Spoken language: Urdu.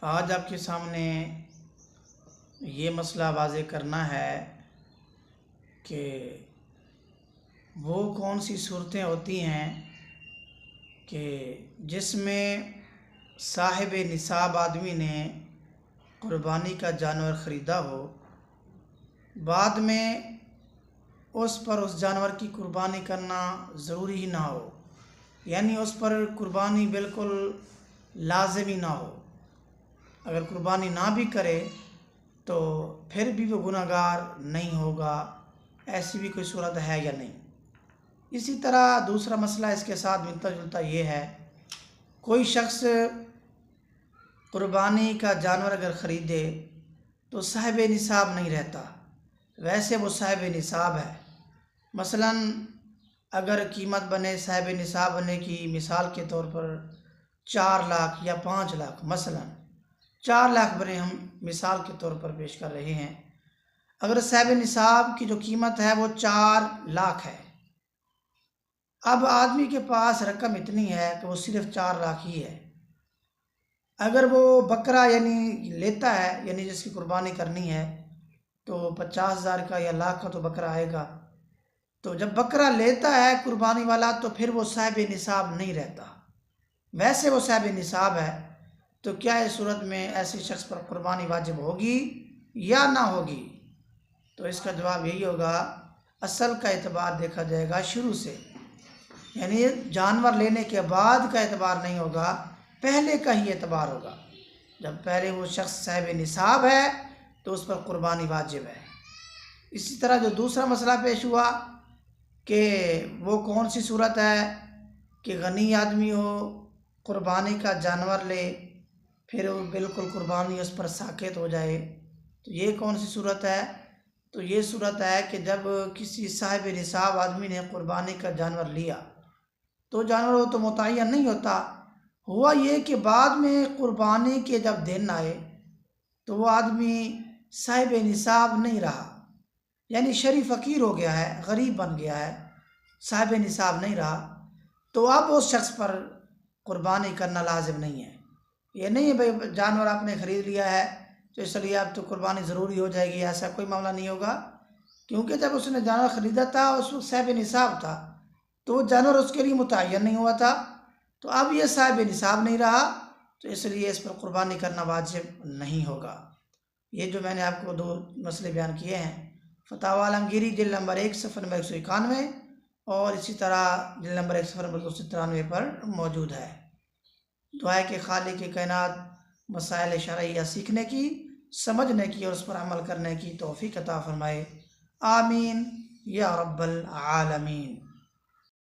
آج آپ کے سامنے یہ مسئلہ واضح کرنا ہے کہ وہ کون سی صورتیں ہوتی ہیں کہ جس میں صاحب نصاب آدمی نے قربانی کا جانور خریدا ہو، بعد میں اس پر اس جانور کی قربانی کرنا ضروری ہی نہ ہو، یعنی اس پر قربانی بالکل لازمی نہ ہو۔ اگر قربانی نہ بھی کرے تو پھر بھی وہ گناہ گار نہیں ہوگا، ایسی بھی کوئی صورت ہے یا نہیں۔ اسی طرح دوسرا مسئلہ اس کے ساتھ ملتا جلتا یہ ہے، کوئی شخص قربانی کا جانور اگر خریدے تو صاحب نصاب نہیں رہتا، ویسے وہ صاحب نصاب ہے۔ مثلا اگر قیمت بنے صاحب نصاب بنے کی، مثال کے طور پر 4 لاکھ یا 5 لاکھ، مثلا 4 لاکھ بنے، ہم مثال کے طور پر پیش کر رہے ہیں۔ اگر صاحب نصاب کی جو قیمت ہے وہ 4 لاکھ ہے، اب آدمی کے پاس رقم اتنی ہے کہ وہ صرف 4 لاکھ ہی ہے۔ اگر وہ بکرا یعنی لیتا ہے، یعنی جس کی قربانی کرنی ہے، تو 50,000 کا یا لاکھ کا تو بکرا آئے گا۔ تو جب بکرا لیتا ہے قربانی والا تو پھر وہ صاحب نصاب نہیں رہتا، ویسے وہ صاحب نصاب ہے۔ تو کیا اس صورت میں ایسے شخص پر قربانی واجب ہوگی یا نہ ہوگی؟ تو اس کا جواب یہی ہوگا، اصل کا اعتبار دیکھا جائے گا شروع سے، یعنی جانور لینے کے بعد کا اعتبار نہیں ہوگا، پہلے کا ہی اعتبار ہوگا۔ جب پہلے وہ شخص صاحب نصاب ہے تو اس پر قربانی واجب ہے۔ اسی طرح جو دوسرا مسئلہ پیش ہوا کہ وہ کون سی صورت ہے کہ غنی آدمی ہو، قربانی کا جانور لے، پھر وہ بالکل قربانی اس پر ساقط ہو جائے، تو یہ کون سی صورت ہے؟ تو یہ صورت ہے کہ جب کسی صاحب نصاب آدمی نے قربانی کا جانور لیا تو جانور وہ تو متعین نہیں ہوتا، ہوا یہ کہ بعد میں قربانی کے جب دن آئے تو وہ آدمی صاحب نصاب نہیں رہا، یعنی شرعی فقیر ہو گیا ہے، غریب بن گیا ہے، صاحب نصاب نہیں رہا، تو اب اس شخص پر قربانی کرنا لازم نہیں ہے۔ یہ نہیں ہے بھائی جانور آپ نے خرید لیا ہے تو اس لیے اب تو قربانی ضروری ہو جائے گی، ایسا کوئی معاملہ نہیں ہوگا، کیونکہ جب اس نے جانور خریدا تھا اس وقت صاحب نصاب تھا، تو وہ جانور اس کے لیے متعین نہیں ہوا تھا، تو اب یہ صاحب نصاب نہیں رہا، تو اس لیے اس پر قربانی کرنا واجب نہیں ہوگا۔ یہ جو میں نے آپ کو 2 مسئلے بیان کیے ہیں، فتاوی عالمگیری جلد نمبر 1 صفحہ نمبر 191 اور اسی طرح جلد نمبر 1 صفحہ نمبر 293 پر موجود ہے۔ دعا ہے کہ خالق کائنات مسائل شرعیہ سیکھنے کی، سمجھنے کی اور اس پر عمل کرنے کی توفیق عطا فرمائے، آمین یا رب العالمین۔